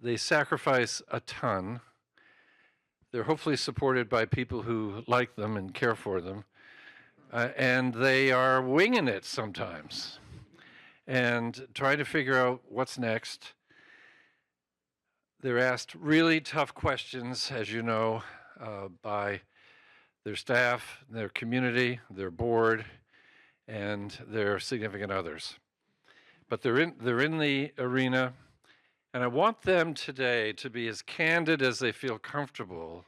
They sacrifice a ton. They're hopefully supported by people who like them and care for them. And they are winging it sometimes and trying to figure out what's next. They're asked really tough questions, as you know, by their staff, their community, their board, and their significant others. But they're in the arena, and I want them today to be as candid as they feel comfortable,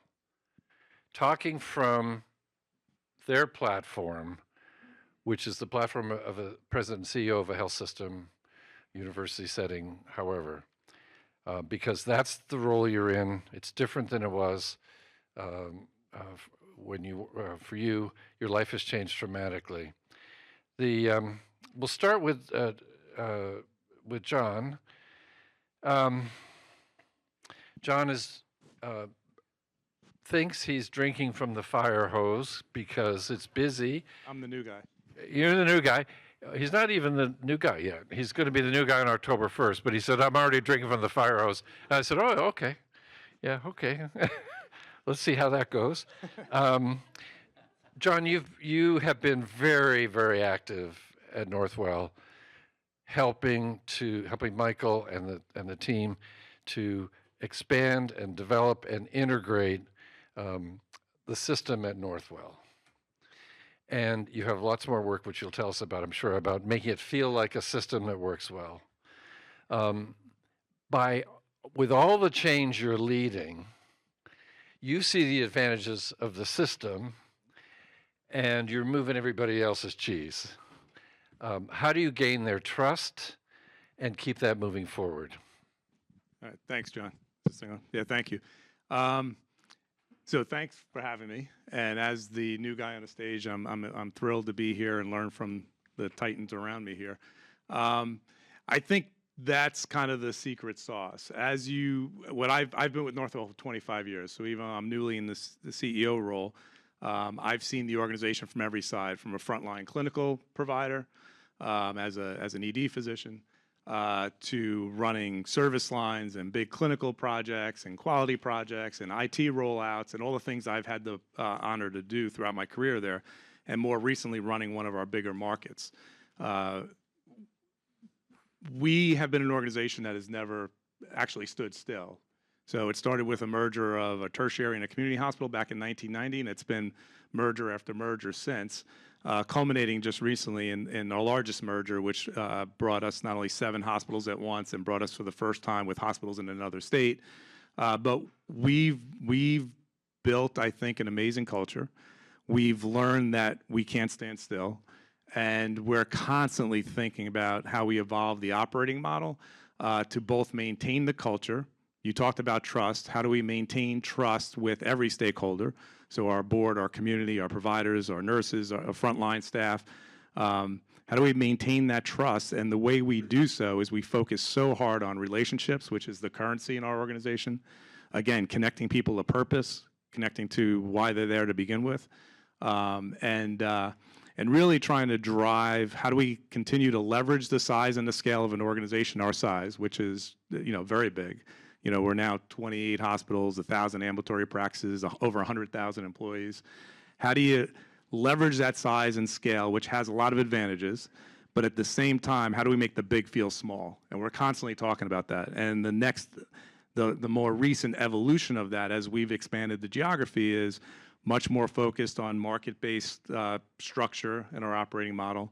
talking from their platform, which is the platform of a president and CEO of a health system, university setting, however, because that's the role you're in. It's different than it was when you, for you, your life has changed dramatically. We'll start with John. John thinks he's drinking from the fire hose because it's busy. I'm the new guy. You're the new guy. He's not even the new guy yet. He's going to be the new guy on October 1st, but he said, I'm already drinking from the fire hose. And I said, oh, okay. Yeah, okay. Let's see how that goes. John, you have been very, very active at Northwell, helping Michael and the team to expand and develop and integrate the system at Northwell. And you have lots more work, which you'll tell us about, I'm sure, about making it feel like a system that works well. With all the change you're leading, you see the advantages of the system, and you're moving everybody else's cheese. How do you gain their trust and keep that moving forward? All right, thanks, John. Yeah, thank you. So thanks for having me. And as the new guy on the stage, I'm thrilled to be here and learn from the titans around me here. I think that's kind of the secret sauce. I've been with Northwell for 25 years, so even though I'm newly in the CEO role, I've seen the organization from every side, from a frontline clinical provider, as an ED physician, to running service lines and big clinical projects and quality projects and IT rollouts and all the things I've had the honor to do throughout my career there, and more recently running one of our bigger markets. We have been an organization that has never actually stood still. So it started with a merger of a tertiary and a community hospital back in 1990, and it's been merger after merger since, culminating just recently in our largest merger, which brought us not only 7 hospitals at once and brought us for the first time with hospitals in another state, but we've built, I think, an amazing culture. We've learned that we can't stand still, and we're constantly thinking about how we evolve the operating model to both maintain the culture. You talked about trust. How do we maintain trust with every stakeholder? So our board, our community, our providers, our nurses, our frontline staff. How do we maintain that trust? And the way we do so is we focus so hard on relationships, which is the currency in our organization. Again, connecting people to purpose, connecting to why they're there to begin with. And really trying to drive, how do we continue to leverage the size and the scale of an organization our size, which is, very big. We're now 28 hospitals, 1,000 ambulatory practices, over 100,000 employees. How do you leverage that size and scale, which has a lot of advantages, but at the same time, how do we make the big feel small? And we're constantly talking about that. And the more recent evolution of that, as we've expanded the geography, is much more focused on market-based structure in our operating model,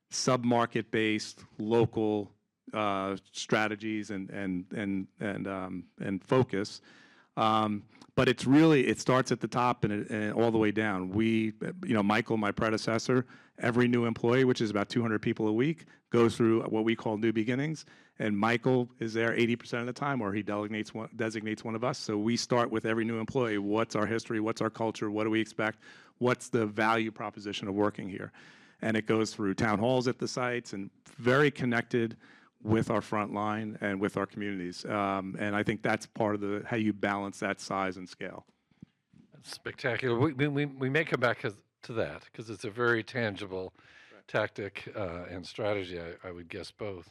sub-market-based, local strategies and focus. But it starts at the top and all the way down. Michael, my predecessor, every new employee, which is about 200 people a week, goes through what we call new beginnings. And Michael is there 80% of the time, or he designates one of us. So we start with every new employee. What's our history? What's our culture? What do we expect? What's the value proposition of working here? And it goes through town halls at the sites and very connected with our front line and with our communities. And I think that's part of how you balance that size and scale. That's spectacular. We may come back to that because it's a very tangible tactic and strategy, I would guess both.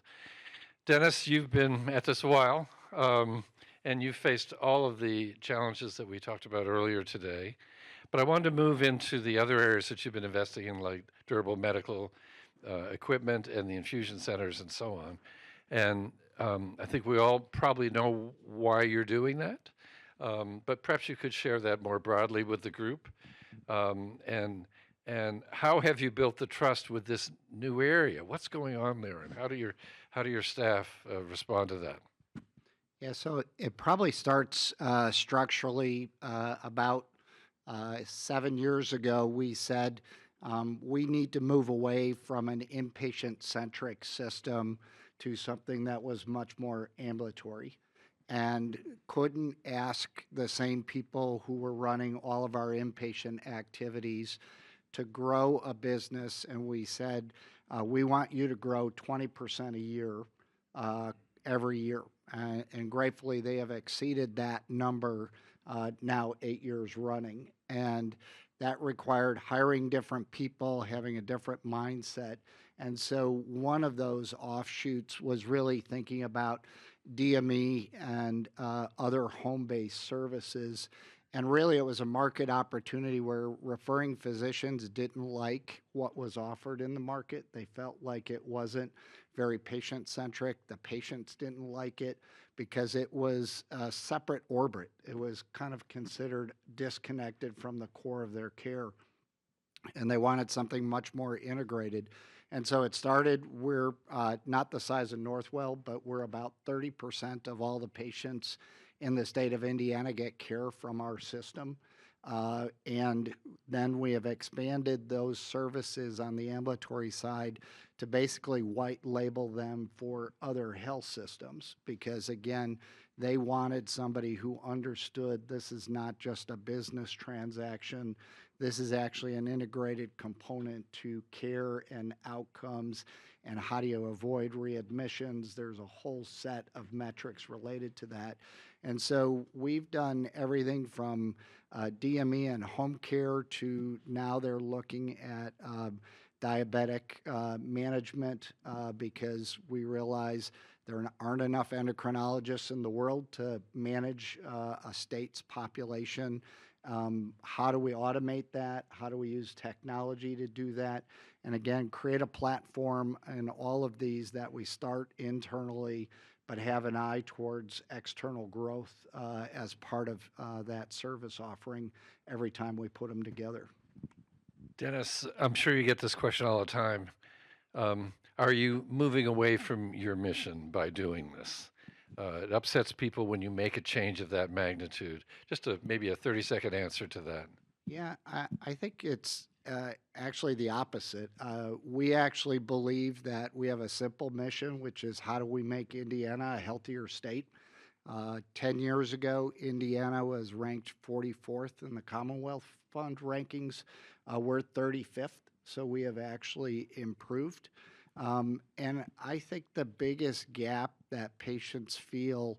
Dennis, you've been at this a while. and you've faced all of the challenges that we talked about earlier today. But I wanted to move into the other areas that you've been investing in, like durable medical equipment and the infusion centers and so on. And I think we all probably know why you're doing that, but perhaps you could share that more broadly with the group. And how have you built the trust with this new area? What's going on there, and how do your staff respond to that? Yeah, so it probably starts structurally about 7 years ago. We said we need to move away from an inpatient-centric system to something that was much more ambulatory, and couldn't ask the same people who were running all of our inpatient activities to grow a business. And we said, we want you to grow 20% a year every year. And gratefully, they have exceeded that number now 8 years running. And that required hiring different people, having a different mindset. And so one of those offshoots was really thinking about DME and other home-based services. And really, it was a market opportunity where referring physicians didn't like what was offered in the market. They felt like it wasn't very patient-centric. The patients didn't like it because it was a separate orbit. It was kind of considered disconnected from the core of their care. And they wanted something much more integrated. And so it started, we're not the size of Northwell, but we're about 30% of all the patients in the state of Indiana get care from our system. And then we have expanded those services on the ambulatory side to basically white label them for other health systems, because again, they wanted somebody who understood this is not just a business transaction. This is actually an integrated component to care and outcomes, and how do you avoid readmissions. There's a whole set of metrics related to that. And so we've done everything from DME and home care to now they're looking at diabetic management because we realize there aren't enough endocrinologists in the world to manage a state's population. How do we automate that? How do we use technology to do that? And again, create a platform in all of these that we start internally, but have an eye towards external growth as part of that service offering every time we put them together. Dennis, I'm sure you get this question all the time. Are you moving away from your mission by doing this? It upsets people when you make a change of that magnitude. Just maybe a 30-second answer to that. Yeah, I think it's actually the opposite. We actually believe that we have a simple mission, which is how do we make Indiana a healthier state? 10 years ago, Indiana was ranked 44th in the Commonwealth Fund rankings. We're 35th, so we have actually improved. And I think the biggest gap that patients feel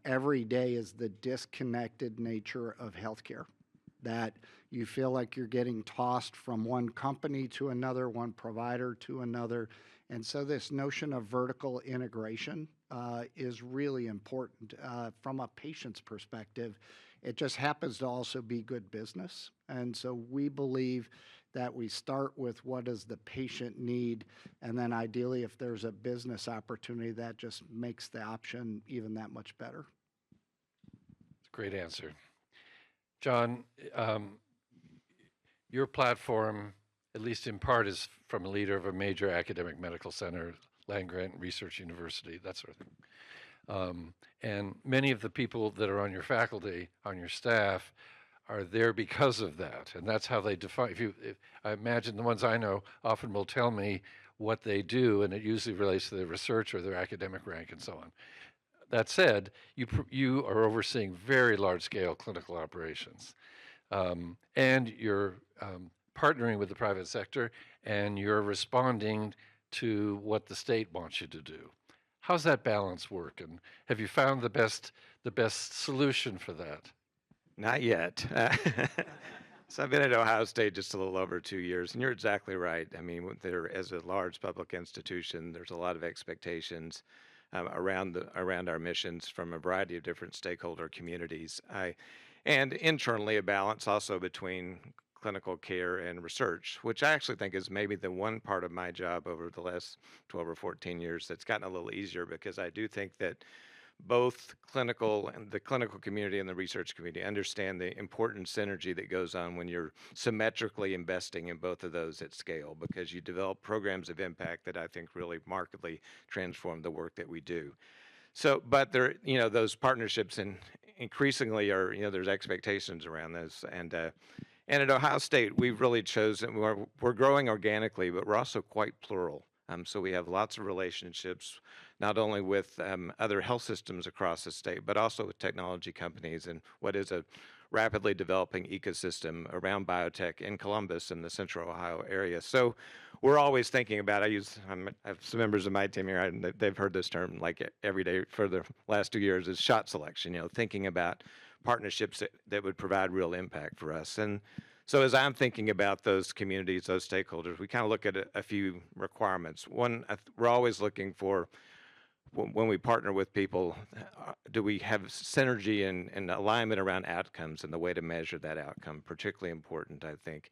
every day is the disconnected nature of healthcare. That you feel like you're getting tossed from one company to another, one provider to another. And so this notion of vertical integration is really important from a patient's perspective. It just happens to also be good business. And so we believe that we start with what does the patient need, and then ideally if there's a business opportunity, that just makes the option even that much better. Great answer. John, your platform, at least in part, is from a leader of a major academic medical center, land-grant research university, that sort of thing. And many of the people that are on your faculty, on your staff, are there because of that, and that's how they define. If I imagine the ones I know often will tell me what they do, and it usually relates to their research or their academic rank and so on. That said, you are overseeing very large-scale clinical operations, and you're partnering with the private sector, and you're responding to what the state wants you to do. How's that balance work, and have you found the best solution for that? Not yet. So I've been at Ohio State just a little over 2 years, and you're exactly right. I mean, there, as a large public institution, there's a lot of expectations around our missions from a variety of different stakeholder communities. And internally, a balance also between clinical care and research, which I actually think is maybe the one part of my job over the last 12 or 14 years that's gotten a little easier, because I do think that both the clinical community and the research community understand the important synergy that goes on when you're symmetrically investing in both of those at scale, because you develop programs of impact that I think really markedly transform the work that we do. So, but there, those partnerships and increasingly are, there's expectations around those. And at Ohio State, we've really chosen, we're growing organically, but we're also quite plural. So we have lots of relationships, not only with other health systems across the state, but also with technology companies and what is a rapidly developing ecosystem around biotech in Columbus and the central Ohio area. So we're always thinking about, I have some members of my team here, and they've heard this term like every day for the last 2 years, is shot selection, thinking about partnerships that would provide real impact for us. And so as I'm thinking about those communities, those stakeholders, we kind of look at a few requirements. One, we're always looking for, when we partner with people, do we have synergy and alignment around outcomes and the way to measure that outcome? Particularly important, I think.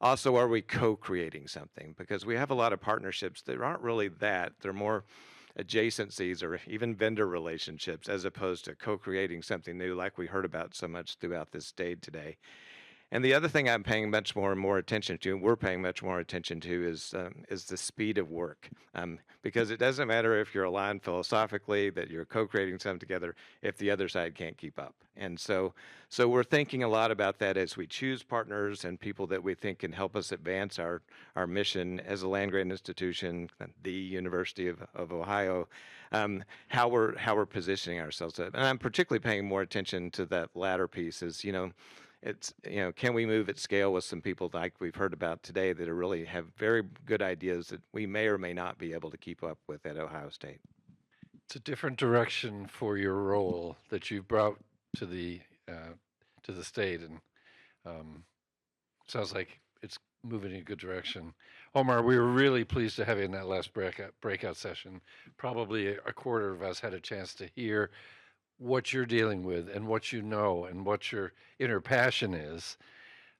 Also, are we co-creating something? Because we have a lot of partnerships that aren't really that. They're more adjacencies or even vendor relationships, as opposed to co-creating something new like we heard about so much throughout this day today. And the other thing I'm paying much more and more attention to, and we're paying much more attention to, is the speed of work. Because it doesn't matter if you're aligned philosophically, that you're co-creating something together, if the other side can't keep up. And so we're thinking a lot about that as we choose partners and people that we think can help us advance our mission as a land-grant institution, the University of Ohio, how we're positioning ourselves. And I'm particularly paying more attention to that latter piece, is, it's, can we move at scale with some people like we've heard about today that are really have very good ideas that we may or may not be able to keep up with at Ohio State? It's a different direction for your role that you've brought to the state, and sounds like it's moving in a good direction. Omar, we were really pleased to have you in that last breakout session. Probably a quarter of us had a chance to hear what you're dealing with and what you know and what your inner passion is.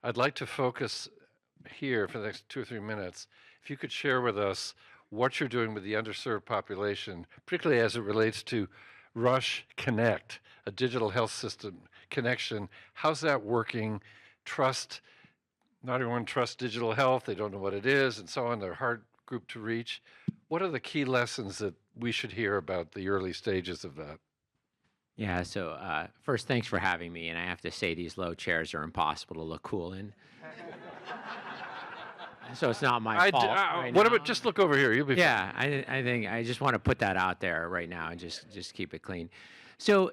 I'd like to focus here for the next 2 or 3 minutes. If you could share with us what you're doing with the underserved population, particularly as it relates to Rush Connect, a digital health system connection. How's that working? Trust, not everyone trusts digital health. They don't know what it is and so on. They're a hard group to reach. What are the key lessons that we should hear about the early stages of that? Yeah, so first, thanks for having me. And I have to say, these low chairs are impossible to look cool in. So it's not my fault. What about just look over here? You'll be fine. I think I just want to put that out there right now and just keep it clean. So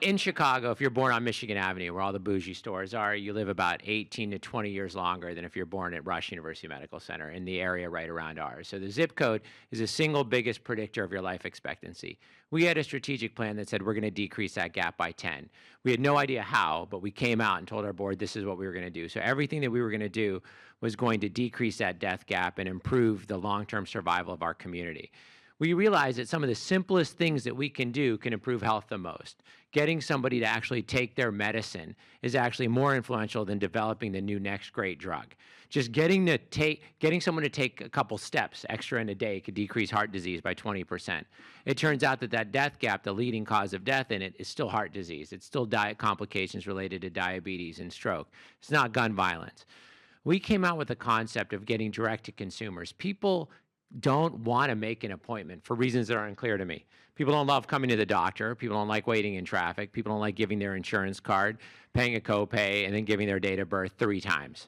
in Chicago, if you're born on Michigan Avenue, where all the bougie stores are, you live about 18 to 20 years longer than if you're born at Rush University Medical Center in the area right around ours. So the zip code is the single biggest predictor of your life expectancy. We had a strategic plan that said we're going to decrease that gap by 10. We had no idea how, but we came out and told our board this is what we were going to do. So everything that we were going to do was going to decrease that death gap and improve the long-term survival of our community. We realized that some of the simplest things that we can do can improve health the most. Getting somebody to actually take their medicine is actually more influential than developing the new next great drug. Just getting someone to take a couple steps extra in a day could decrease heart disease by 20%. It turns out that death gap, the leading cause of death in it, is still heart disease. It's still diet complications related to diabetes and stroke. It's not gun violence. We came out with a concept of getting direct to consumers. People don't want to make an appointment for reasons that are unclear to me. People don't love coming to the doctor. People don't like waiting in traffic. People don't like giving their insurance card, paying a copay, and then giving their date of birth 3 times.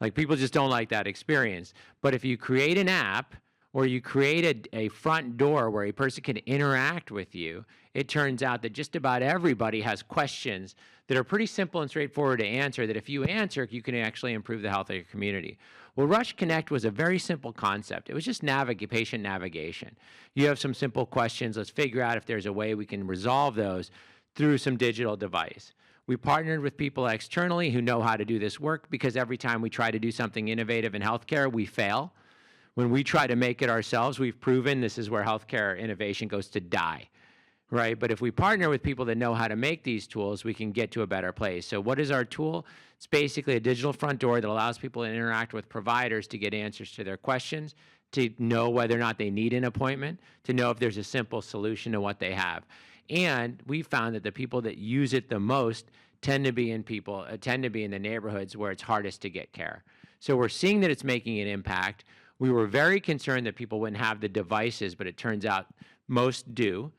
Like, people just don't like that experience. But if you create an app or you create a front door where a person can interact with you, it turns out that just about everybody has questions that are pretty simple and straightforward to answer, that if you answer, you can actually improve the health of your community. Well, Rush Connect was a very simple concept. It was just patient navigation. You have some simple questions. Let's figure out if there's a way we can resolve those through some digital device. We partnered with people externally who know how to do this work, because every time we try to do something innovative in healthcare, we fail. When we try to make it ourselves, we've proven this is where healthcare innovation goes to die, right? But if we partner with people that know how to make these tools, we can get to a better place. So what is our tool? It's basically a digital front door that allows people to interact with providers to get answers to their questions, to know whether or not they need an appointment, to know if there's a simple solution to what they have. And we found that the people that use it the most tend to be in the neighborhoods where it's hardest to get care. So we're seeing that it's making an impact. We were very concerned that people wouldn't have the devices, but it turns out most do.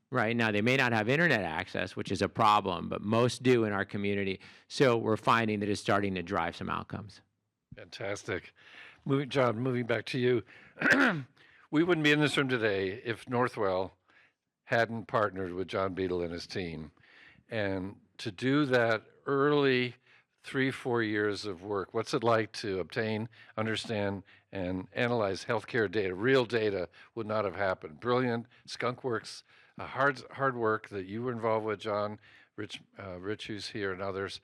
Right now, they may not have internet access, which is a problem, but most do in our community. So we're finding that it's starting to drive some outcomes. Fantastic. John, moving back to you. We wouldn't be in this room today if Northwell hadn't partnered with John Beadle and his team. And to do that early 3-4 years of work, what's it like to obtain, understand, and analyze healthcare data? Real data would not have happened. Brilliant, skunkworks, hard work that you were involved with, John, Rich who's here, and others.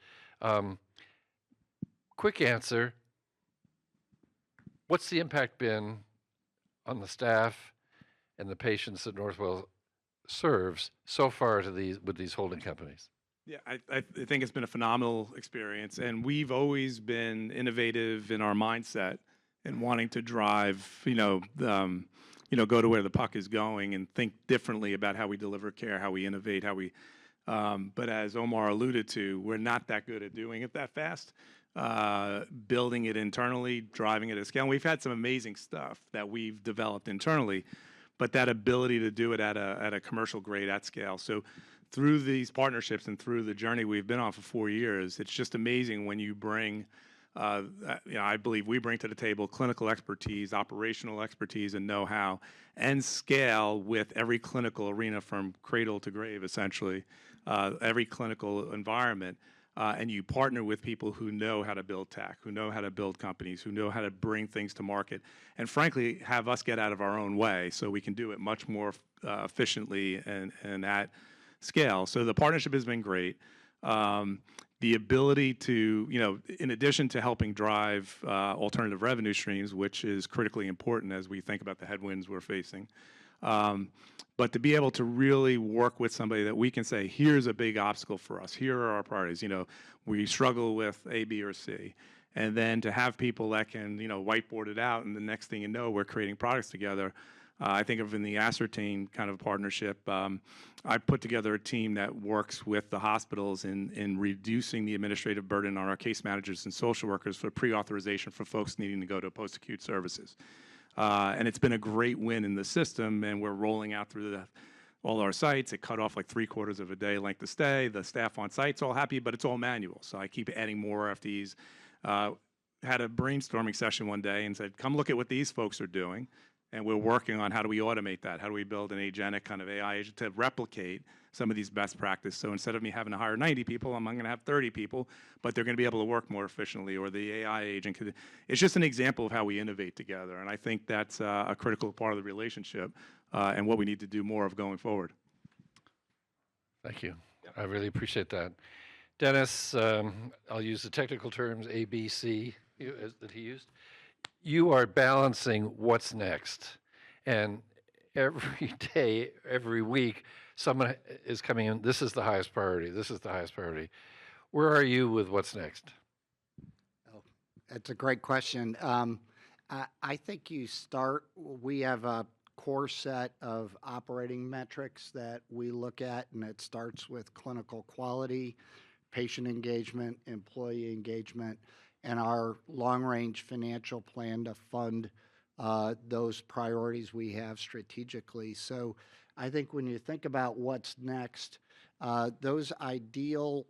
Quick answer, what's the impact been on the staff and the patients that Northwell serves so far with these holding companies? Yeah, I think it's been a phenomenal experience, and we've always been innovative in our mindset and wanting to drive, go to where the puck is going and think differently about how we deliver care, how we innovate, but as Omar alluded to, we're not that good at doing it that fast, building it internally, driving it at scale. And we've had some amazing stuff that we've developed internally, but that ability to do it at a commercial grade at scale. So through these partnerships and through the journey we've been on for 4 years, it's just amazing when you bring, I believe we bring to the table clinical expertise, operational expertise, and know-how, and scale with every clinical arena from cradle to grave, essentially, every clinical environment. And you partner with people who know how to build tech, who know how to build companies, who know how to bring things to market, and frankly, have us get out of our own way so we can do it much more efficiently and at scale. So the partnership has been great. The ability to, in addition to helping drive alternative revenue streams, which is critically important as we think about the headwinds we're facing, but to be able to really work with somebody that we can say, here's a big obstacle for us, here are our priorities, we struggle with A, B, or C. And then to have people that can, whiteboard it out, and the next thing you know, we're creating products together. I think of in the Ascertain kind of partnership, I put together a team that works with the hospitals in reducing the administrative burden on our case managers and social workers for pre-authorization for folks needing to go to post-acute services. And it's been a great win in the system, and we're rolling out through all our sites. It cut off like 3/4 of a day length of stay. The staff on site's all happy, but it's all manual. So I keep adding more FTEs. Had a brainstorming session one day and said, come look at what these folks are doing. And we're working on how do we automate that? How do we build an agentic kind of AI agent to replicate some of these best practices? So instead of me having to hire 90 people, I'm going to have 30 people, but they're going to be able to work more efficiently, or the AI agent could. It's just an example of how we innovate together. And I think that's a critical part of the relationship and what we need to do more of going forward. Thank you. Yep. I really appreciate that. Dennis, I'll use the technical terms A, B, C that he used. You are balancing what's next. And every day, every week, someone is coming in, this is the highest priority, this is the highest priority. Where are you with what's next? Oh, that's a great question. I think we have a core set of operating metrics that we look at, and it starts with clinical quality, patient engagement, employee engagement, and our long-range financial plan to fund those priorities we have strategically. So I think when you think about what's next, those ideal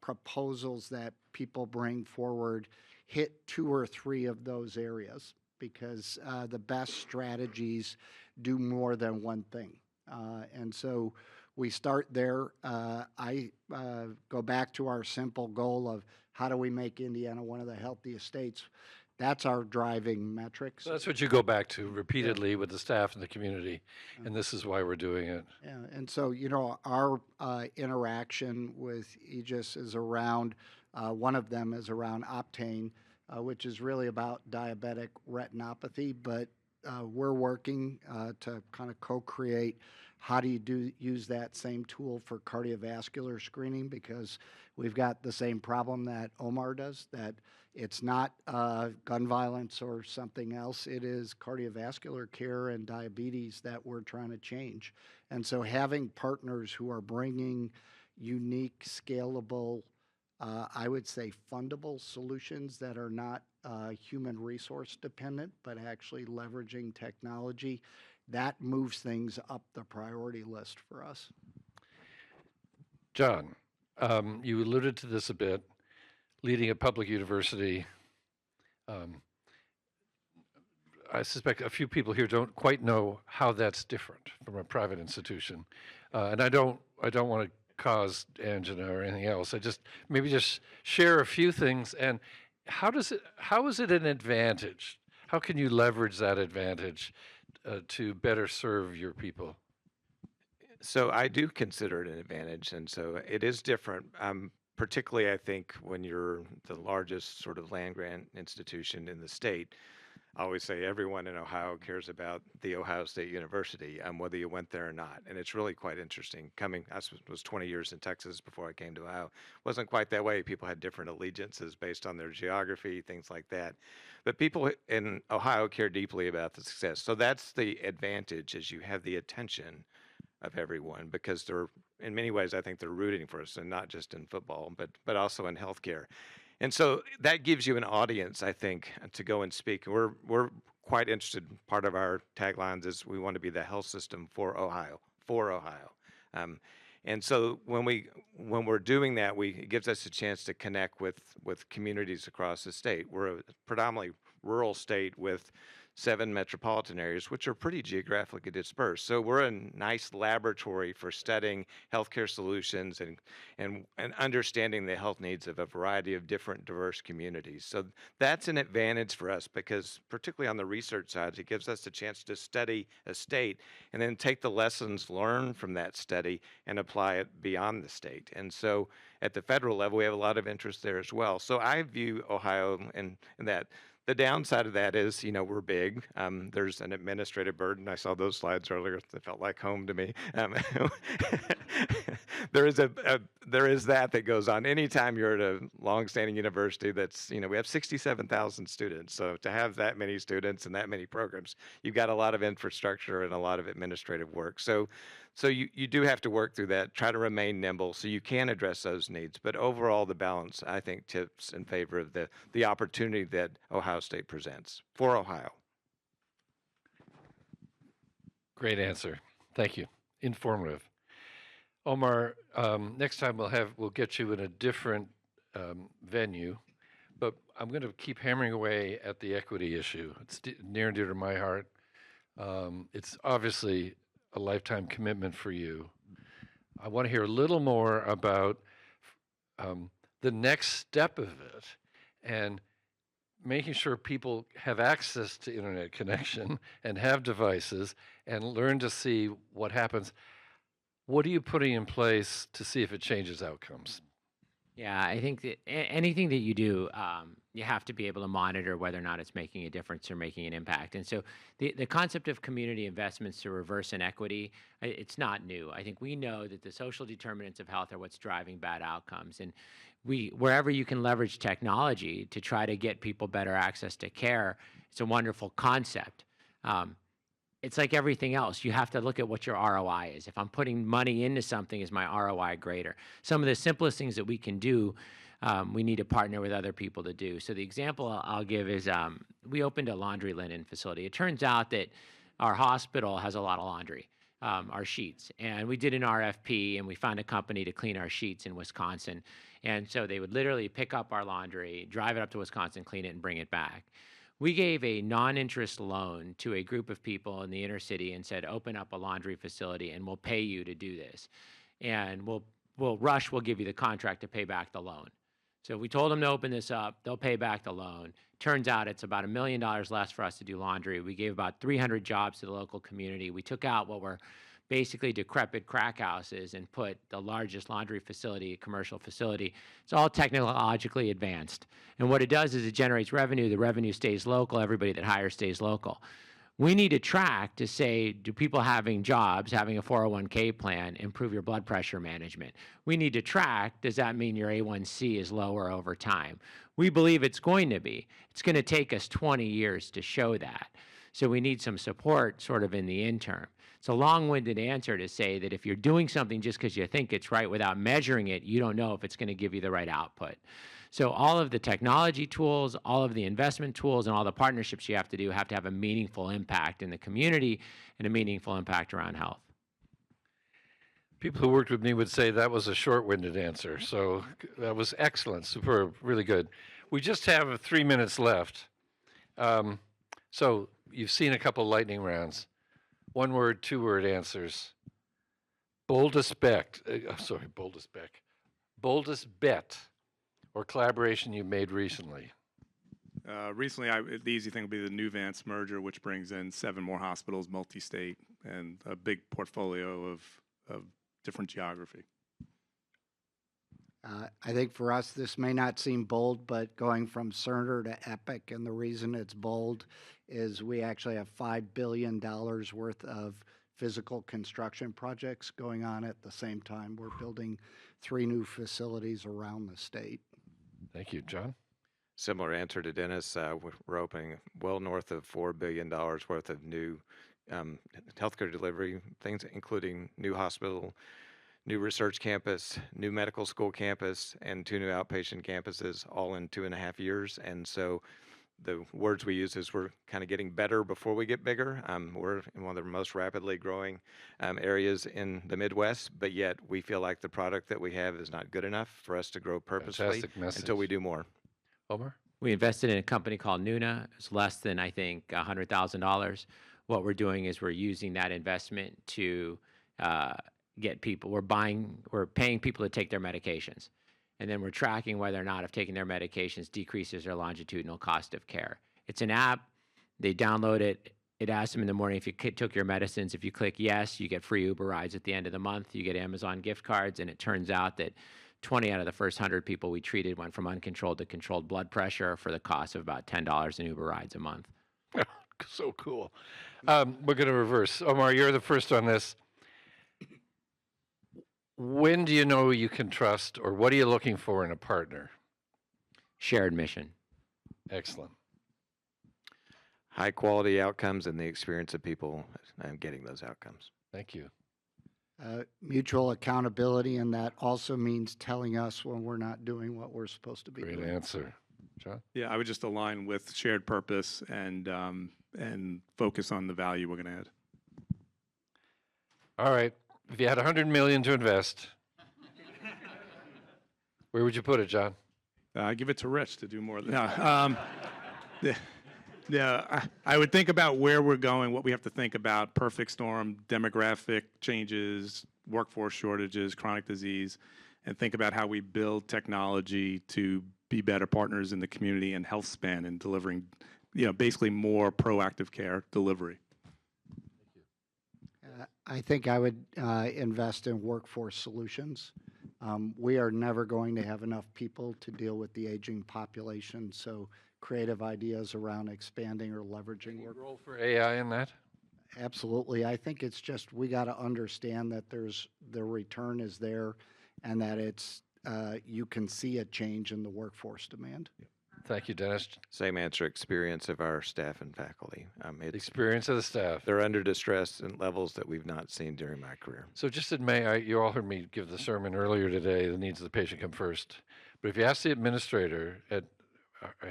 proposals that people bring forward hit 2 or 3 of those areas, because the best strategies do more than one thing. And so we start there. I go back to our simple goal of how do we make Indiana one of the healthiest states. That's our driving metrics. So that's what you go back to repeatedly with the staff and the community, and this is why we're doing it. Yeah, and so, our interaction with Aegis is around, one of them is around Optane, which is really about diabetic retinopathy, but we're working to kind of co-create how do you use that same tool for cardiovascular screening, because we've got the same problem that Omar does, that it's not gun violence or something else. It is cardiovascular care and diabetes that we're trying to change. And so having partners who are bringing unique, scalable, I would say fundable solutions that are not human resource dependent, but actually leveraging technology, that moves things up the priority list for us. John, you alluded to this a bit, leading a public university. I suspect a few people here don't quite know how that's different from a private institution, and I don't want to cause angina or anything else. Maybe just share a few things. And how is it an advantage? How can you leverage that advantage to better serve your people? So I do consider it an advantage, and so it is different. Particularly, I think when you're the largest sort of land grant institution in the state. I always say everyone in Ohio cares about the Ohio State University, whether you went there or not. And it's really quite interesting. I was 20 years in Texas before I came to Ohio. It wasn't quite that way. People had different allegiances based on their geography, things like that. But people in Ohio care deeply about the success. So that's the advantage, is you have the attention of everyone, because in many ways, I think they're rooting for us, and not just in football, but also in healthcare. And so that gives you an audience, I think, to go and speak. We're quite interested. Part of our taglines is we want to be the health system for Ohio. And so when we're doing that, it gives us a chance to connect with communities across the state. We're a predominantly rural state with 7 metropolitan areas, which are pretty geographically dispersed. So we're a nice laboratory for studying healthcare solutions and understanding the health needs of a variety of different diverse communities. So that's an advantage for us, because particularly on the research side, it gives us a chance to study a state and then take the lessons learned from that study and apply it beyond the state. And so at the federal level, we have a lot of interest there as well. So I view Ohio in that. The downside of that is, we're big. There's an administrative burden. I saw those slides earlier. They felt like home to me. There is that goes on. Anytime you're at a longstanding university we have 67,000 students. So to have that many students and that many programs, you've got a lot of infrastructure and a lot of administrative work. So you do have to work through that, try to remain nimble so you can address those needs. But overall, the balance, I think, tips in favor of the opportunity that Ohio State presents for Ohio. Great answer. Thank you. Informative. Omar, next time we'll get you in a different venue, but I'm going to keep hammering away at the equity issue. It's near and dear to my heart. It's obviously a lifetime commitment for you. I want to hear a little more about the next step of it, and making sure people have access to internet connection and have devices and learn to see what happens. What are you putting in place to see if it changes outcomes? Yeah, I think that anything that you do, you have to be able to monitor whether or not it's making a difference or making an impact. And so the concept of community investments to reverse inequity, it's not new. I think we know that the social determinants of health are what's driving bad outcomes. And wherever you can leverage technology to try to get people better access to care, it's a wonderful concept. It's like everything else. You have to look at what your ROI is. If I'm putting money into something, is my ROI greater? Some of the simplest things that we can do, we need to partner with other people to do. So the example I'll give is we opened a laundry linen facility. It turns out that our hospital has a lot of laundry, our sheets. And we did an RFP, and we found a company to clean our sheets in Wisconsin. And so they would literally pick up our laundry, drive it up to Wisconsin, clean it, and bring it back. We gave a non-interest loan to a group of people in the inner city and said, open up a laundry facility and we'll pay you to do this. And we'll give you the contract to pay back the loan. So we told them to open this up, they'll pay back the loan. Turns out it's about $1 million less for us to do laundry. We gave about 300 jobs to the local community. We took out what were basically decrepit crack houses and put the largest laundry facility, commercial facility. It's all technologically advanced. And what it does is it generates revenue. The revenue stays local. Everybody that hires stays local. We need to track to say, do people having jobs, having a 401k plan, improve your blood pressure management? We need to track, does that mean your A1C is lower over time? We believe it's going to be. It's going to take us 20 years to show that. So we need some support sort of in the interim. It's a long-winded answer to say that if you're doing something just because you think it's right without measuring it, you don't know if it's going to give you the right output. So all of the technology tools, all of the investment tools, and all the partnerships you have to have a meaningful impact in the community and a meaningful impact around health. People who worked with me would say that was a short-winded answer. So that was excellent, superb, really good. We just have 3 minutes left. So you've seen a couple lightning rounds. 1 word, 2 word answers. Boldest bet or collaboration you've made recently. Recently, the easy thing would be the Nuvance merger, which brings in 7 more hospitals, multi-state, and a big portfolio of different geography. I think for us, this may not seem bold, but going from Cerner to Epic, and the reason it's bold is we actually have $5 billion worth of physical construction projects going on at the same time. We're building 3 new facilities around the state. Thank you, John. Similar answer to Dennis. We're opening well north of $4 billion worth of new healthcare delivery things, including new hospital, new research campus, new medical school campus, and 2 new outpatient campuses, all in 2.5 years. And so the words we use is we're kind of getting better before we get bigger. We're in one of the most rapidly growing areas in the Midwest, but yet we feel like the product that we have is not good enough for us to grow purposefully until we do more. Omar? We invested in a company called Nuna. It's less than, I think, $100,000. What we're doing is we're using that investment to get people. We're paying people to take their medications. And then we're tracking whether or not if taking their medications decreases their longitudinal cost of care. It's an app. They download it. It asks them in the morning if you took your medicines. If you click yes, you get free Uber rides at the end of the month. You get Amazon gift cards. And it turns out that 20 out of the first 100 people we treated went from uncontrolled to controlled blood pressure for the cost of about $10 in Uber rides a month. So cool. We're going to reverse. Omar, you're the first on this. When do you know you can trust, or what are you looking for in a partner? Shared mission. Excellent. High quality outcomes and the experience of people getting those outcomes. Thank you. Mutual accountability, and that also means telling us when we're not doing what we're supposed to be Great doing. answer. John? Yeah, I would just align with shared purpose and focus on the value we're going to add. All right. If you had $100 million to invest, where would you put it, John? I give it to Rich to do more. I would think about where we're going, what we have to think about, perfect storm, demographic changes, workforce shortages, chronic disease, and think about how we build technology to be better partners in the community and health span and delivering, basically more proactive care delivery. I think I would invest in workforce solutions. We are never going to have enough people to deal with the aging population, so creative ideas around expanding or leveraging Any work. role for AI in that? Absolutely. I think it's just we got to understand that the return is there and that it's you can see a change in the workforce demand. Thank you, Dennis. Same answer, experience of our staff and faculty. The experience of the staff. They're under distress in levels that we've not seen during my career. So just in May, you all heard me give the sermon earlier today, the needs of the patient come first. But if you ask the administrator at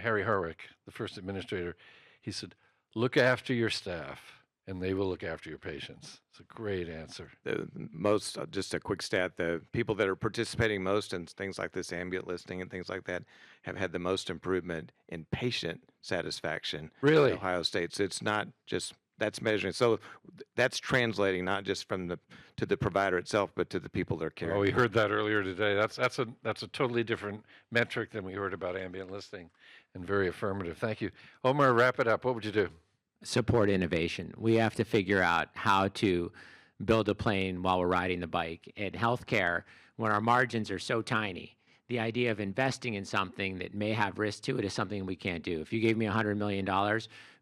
Harry Harwick, the first administrator, he said, look after your staff and they will look after your patients. It's a great answer. The most, just a quick stat, the people that are participating most in things like this ambient listing and things like that have had the most improvement in patient satisfaction. Really? In Ohio State. So it's not just, that's measuring. So that's translating not just from to the provider itself, but to the people they're caring Oh, we for. heard that earlier today. That's a totally different metric than we heard about ambient listing, and very affirmative. Thank you. Omar, wrap it up. What would you do? Support innovation. We have to figure out how to build a plane while we're riding the bike. In healthcare, when our margins are so tiny, the idea of investing in something that may have risk to it is something we can't do. If you gave me $100 million,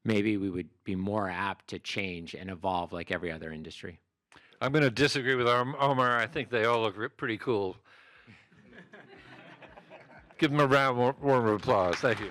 maybe we would be more apt to change and evolve like every other industry. I'm going to disagree with Omar. I think they all look pretty cool. Give them a round warm of applause. Thank you.